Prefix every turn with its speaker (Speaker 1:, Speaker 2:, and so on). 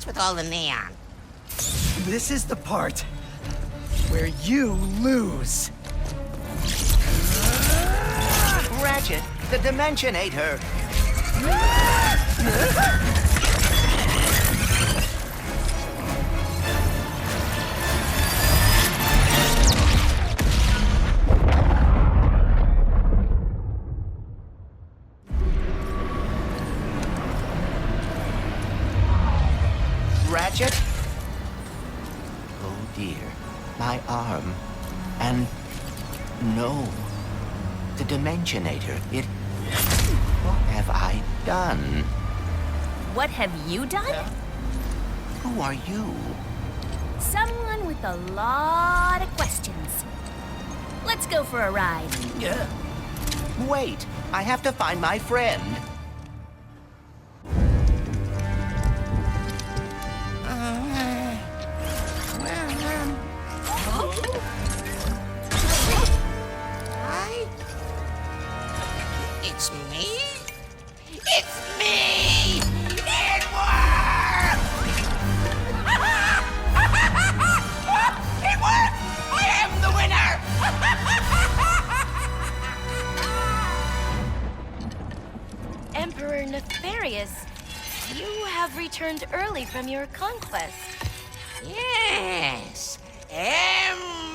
Speaker 1: What's with all the neon?
Speaker 2: This is the part where you lose.
Speaker 3: Ratchet, the Dimensionator. Ratchet? Oh dear, my arm. And no, the Dimensionator, it... What have I done?
Speaker 4: What have you done?
Speaker 3: Who are you?
Speaker 4: Someone with a lot of questions. Let's go for a ride.
Speaker 3: Wait, I have to find my friend.
Speaker 1: Hi? It's me? It's me! It worked! It worked! I am the winner!
Speaker 4: Emperor Nefarious, you have returned early from your conquest.
Speaker 1: Yes, Emperor!